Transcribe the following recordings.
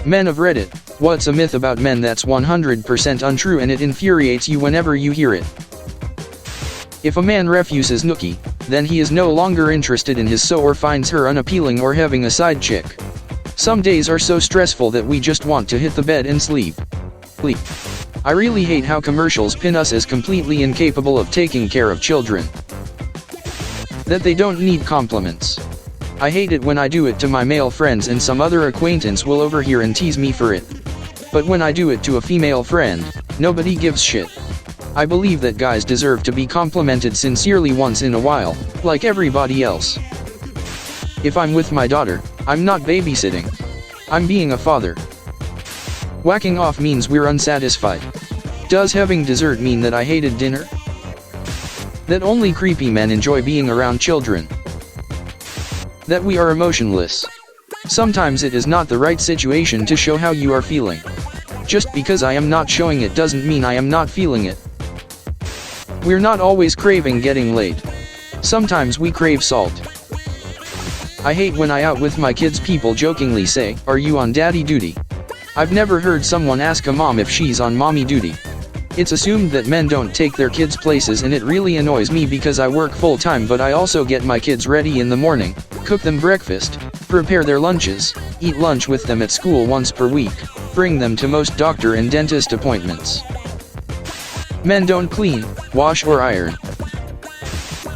Men of Reddit, what's a myth about men that's 100% untrue and it infuriates you whenever you hear it? If a man refuses nookie, then he is no longer interested in his so or finds her unappealing or having a side chick. Some days are so stressful that we just want to hit the bed and sleep. I really hate how commercials pin us as completely incapable of taking care of children. That they don't need compliments. I hate it when I do it to my male friends and some other acquaintance will overhear and tease me for it. But when I do it to a female friend, nobody gives shit. I believe that guys deserve to be complimented sincerely once in a while, like everybody else. If I'm with my daughter, I'm not babysitting. I'm being a father. Whacking off means we're unsatisfied. Does having dessert mean that I hated dinner? That only creepy men enjoy being around children. That we are emotionless. Sometimes it is not the right situation to show how you are feeling. Just because I am not showing it doesn't mean I am not feeling it. We're not always craving getting laid. Sometimes we crave salt. I hate when I out with my kids people jokingly say, "Are you on daddy duty?" I've never heard someone ask a mom if she's on mommy duty. It's assumed that men don't take their kids places and it really annoys me because I work full-time but I also get my kids ready in the morning, cook them breakfast, prepare their lunches, eat lunch with them at school once per week, bring them to most doctor and dentist appointments. Men don't clean, wash or iron.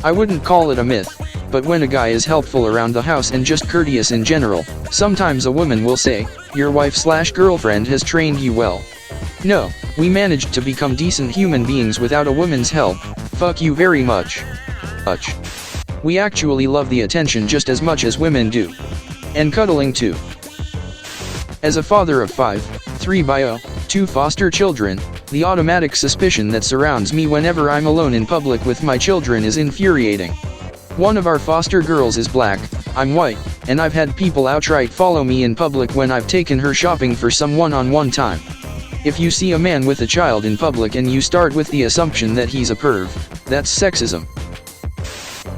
I wouldn't call it a myth, but when a guy is helpful around the house and just courteous in general, sometimes a woman will say, "Your wife/girlfriend has trained you well." No, we managed to become decent human beings without a woman's help, fuck you very much. We actually love the attention just as much as women do. And cuddling too. As a father of 5, 3 bio, 2 foster children, the automatic suspicion that surrounds me whenever I'm alone in public with my children is infuriating. One of our foster girls is black, I'm white, and I've had people outright follow me in public when I've taken her shopping for some one-on-one time. If you see a man with a child in public and you start with the assumption that he's a perv, that's sexism.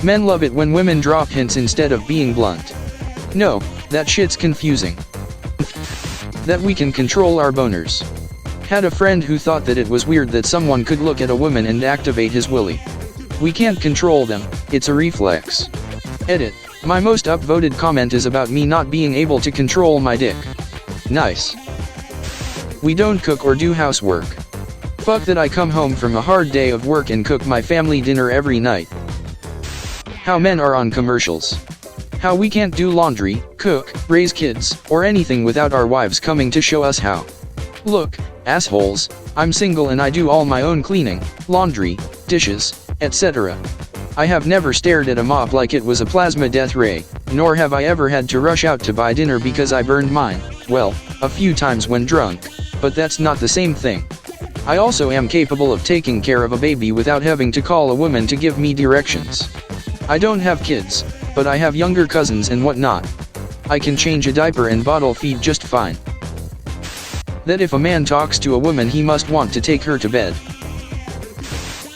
Men love it when women drop hints instead of being blunt. No, that shit's confusing. That we can control our boners. Had a friend who thought that it was weird that someone could look at a woman and activate his willy. We can't control them, it's a reflex. Edit. My most upvoted comment is about me not being able to control my dick. Nice. We don't cook or do housework. Fuck that I come home from a hard day of work and cook my family dinner every night. How men are on commercials. How we can't do laundry, cook, raise kids, or anything without our wives coming to show us how. Look, assholes, I'm single and I do all my own cleaning, laundry, dishes, etc. I have never stared at a mop like it was a plasma death ray, nor have I ever had to rush out to buy dinner because I burned mine, well, a few times when drunk, but that's not the same thing. I also am capable of taking care of a baby without having to call a woman to give me directions. I don't have kids, but I have younger cousins and whatnot. I can change a diaper and bottle feed just fine. That if a man talks to a woman he must want to take her to bed.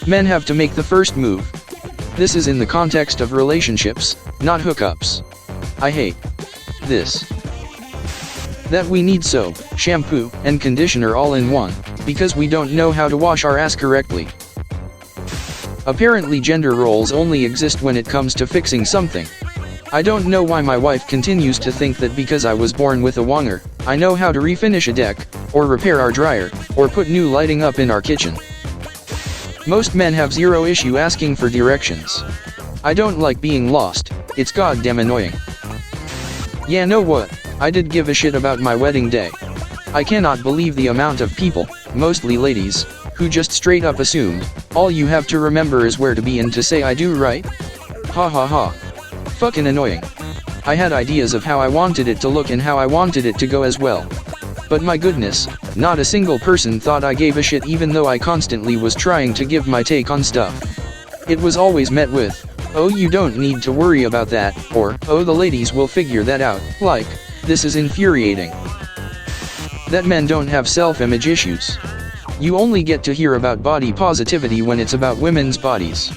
Men have to make the first move. This is in the context of relationships, not hookups. I hate this. That we need soap, shampoo, and conditioner all in one, because we don't know how to wash our ass correctly. Apparently gender roles only exist when it comes to fixing something. I don't know why my wife continues to think that because I was born with a wonger, I know how to refinish a deck, or repair our dryer, or put new lighting up in our kitchen. Most men have zero issue asking for directions. I don't like being lost, it's goddamn annoying. Yeah, know what? I did give a shit about my wedding day. I cannot believe the amount of people, mostly ladies, who just straight up assumed, all you have to remember is where to be and to say I do right? Ha ha ha. Fucking annoying. I had ideas of how I wanted it to look and how I wanted it to go as well. But my goodness, not a single person thought I gave a shit even though I constantly was trying to give my take on stuff. It was always met with, "Oh, you don't need to worry about that," or, "Oh, the ladies will figure that out," like, this is infuriating. That men don't have self-image issues. You only get to hear about body positivity when it's about women's bodies.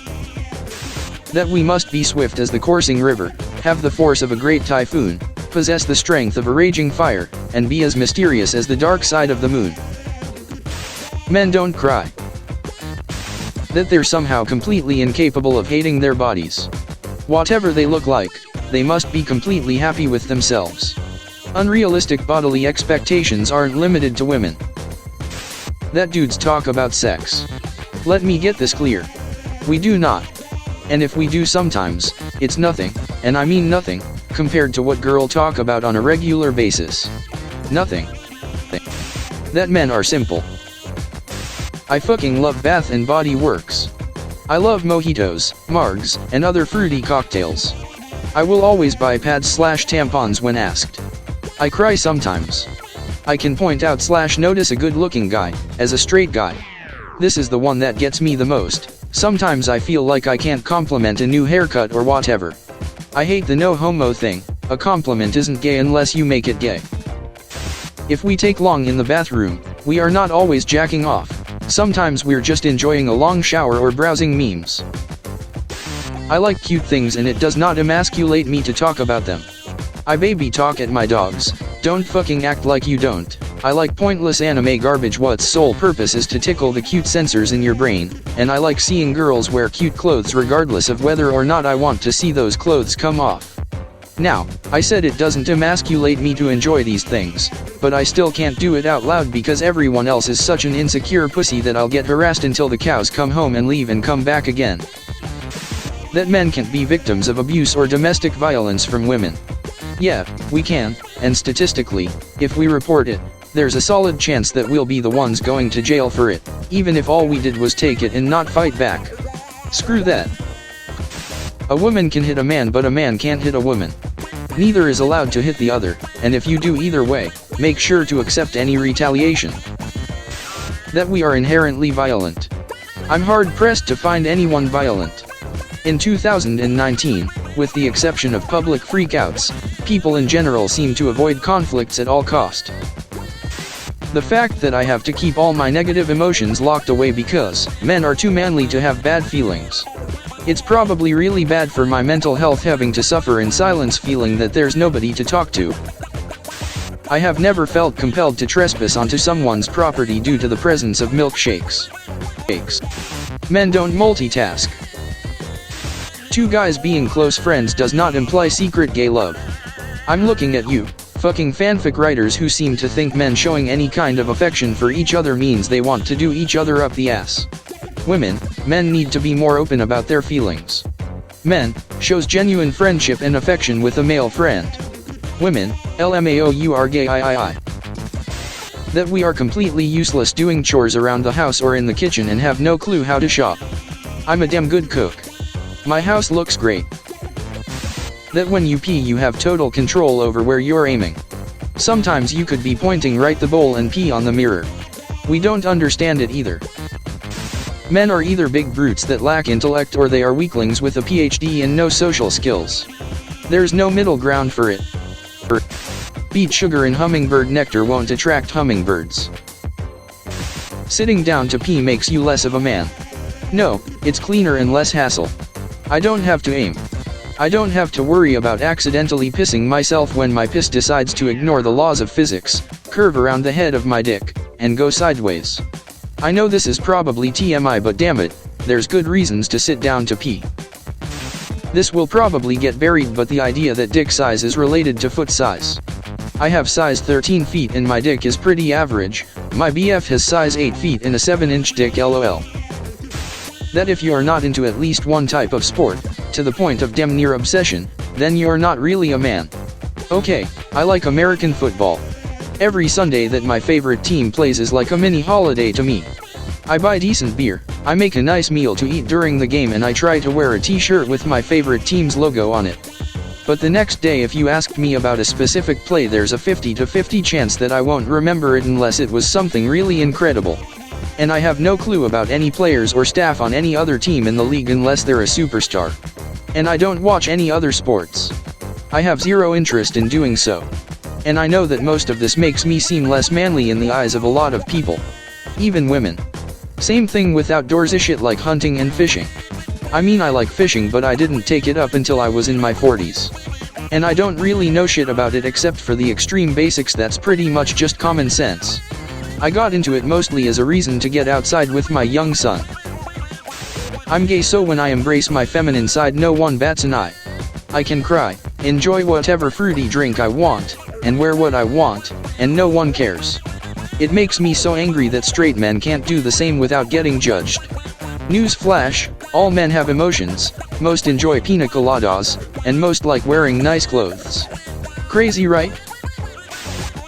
That we must be swift as the coursing river, have the force of a great typhoon, possess the strength of a raging fire, and be as mysterious as the dark side of the moon. Men don't cry. That they're somehow completely incapable of hating their bodies. Whatever they look like, they must be completely happy with themselves. Unrealistic bodily expectations aren't limited to women. That dudes talk about sex. Let me get this clear. We do not. And if we do sometimes, it's nothing, and I mean nothing, compared to what girls talk about on a regular basis. Nothing. That men are simple. I fucking love Bath and Body Works. I love mojitos, margs, and other fruity cocktails. I will always buy pads/tampons when asked. I cry sometimes. I can point out / notice a good-looking guy, as a straight guy. This is the one that gets me the most. Sometimes I feel like I can't compliment a new haircut or whatever. I hate the no homo thing. A compliment isn't gay unless you make it gay. If we take long in the bathroom, we are not always jacking off. Sometimes we're just enjoying a long shower or browsing memes. I like cute things and it does not emasculate me to talk about them. I baby talk at my dogs. Don't fucking act like you don't. I like pointless anime garbage whose sole purpose is to tickle the cute sensors in your brain, and I like seeing girls wear cute clothes regardless of whether or not I want to see those clothes come off. Now, I said it doesn't emasculate me to enjoy these things, but I still can't do it out loud because everyone else is such an insecure pussy that I'll get harassed until the cows come home and leave and come back again. That men can't be victims of abuse or domestic violence from women. Yeah, we can, and statistically, if we report it, there's a solid chance that we'll be the ones going to jail for it, even if all we did was take it and not fight back. Screw that. A woman can hit a man but a man can't hit a woman. Neither is allowed to hit the other, and if you do either way, make sure to accept any retaliation. That we are inherently violent. I'm hard-pressed to find anyone violent. In 2019, with the exception of public freakouts, people in general seem to avoid conflicts at all cost. The fact that I have to keep all my negative emotions locked away because men are too manly to have bad feelings. It's probably really bad for my mental health having to suffer in silence feeling that there's nobody to talk to. I have never felt compelled to trespass onto someone's property due to the presence of milkshakes. Men don't multitask. Two guys being close friends does not imply secret gay love. I'm looking at you, fucking fanfic writers who seem to think men showing any kind of affection for each other means they want to do each other up the ass. Men need to be more open about their feelings. Men, shows genuine friendship and affection with a male friend. Women, LMAO you are gay III. That we are completely useless doing chores around the house or in the kitchen and have no clue how to shop. I'm a damn good cook. My house looks great. That when you pee you have total control over where you're aiming. Sometimes you could be pointing right the bowl and pee on the mirror. We don't understand it either. Men are either big brutes that lack intellect or they are weaklings with a PhD and no social skills. There's no middle ground for it. Beet sugar and hummingbird nectar won't attract hummingbirds. Sitting down to pee makes you less of a man. No, it's cleaner and less hassle. I don't have to aim. I don't have to worry about accidentally pissing myself when my piss decides to ignore the laws of physics, curve around the head of my dick, and go sideways. I know this is probably TMI but damn it, there's good reasons to sit down to pee. This will probably get buried but the idea that dick size is related to foot size. I have size 13 feet and my dick is pretty average, my BF has size 8 feet and a 7-inch dick lol. That if you are not into at least one type of sport, to the point of damn near obsession, then you're not really a man. Okay, I like American football. Every Sunday that my favorite team plays is like a mini holiday to me. I buy decent beer, I make a nice meal to eat during the game and I try to wear a t-shirt with my favorite team's logo on it. But the next day if you asked me about a specific play there's a 50-50 chance that I won't remember it unless it was something really incredible. And I have no clue about any players or staff on any other team in the league unless they're a superstar. And I don't watch any other sports. I have zero interest in doing so. And I know that most of this makes me seem less manly in the eyes of a lot of people. Even women. Same thing with outdoorsy shit like hunting and fishing. I mean I like fishing but I didn't take it up until I was in my 40s. And I don't really know shit about it except for the extreme basics that's pretty much just common sense. I got into it mostly as a reason to get outside with my young son. I'm gay, so when I embrace my feminine side no one bats an eye. I can cry, enjoy whatever fruity drink I want, and wear what I want, and no one cares. It makes me so angry that straight men can't do the same without getting judged. Newsflash, all men have emotions, most enjoy pina coladas, and most like wearing nice clothes. Crazy, right?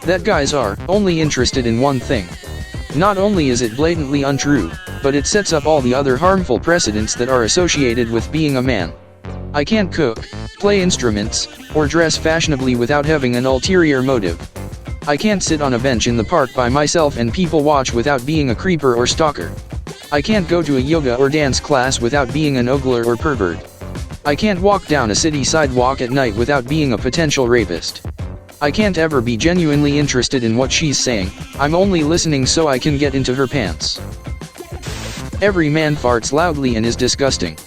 That guys are only interested in one thing. Not only is it blatantly untrue, but it sets up all the other harmful precedents that are associated with being a man. I can't cook, play instruments, or dress fashionably without having an ulterior motive. I can't sit on a bench in the park by myself and people watch without being a creeper or stalker. I can't go to a yoga or dance class without being an ogler or pervert. I can't walk down a city sidewalk at night without being a potential rapist. I can't ever be genuinely interested in what she's saying, I'm only listening so I can get into her pants. Every man farts loudly and is disgusting.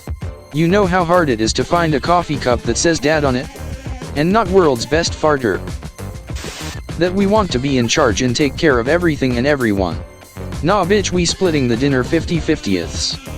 You know how hard it is to find a coffee cup that says dad on it? And not world's best farter. That we want to be in charge and take care of everything and everyone. Nah bitch, we splitting the dinner 50/50ths.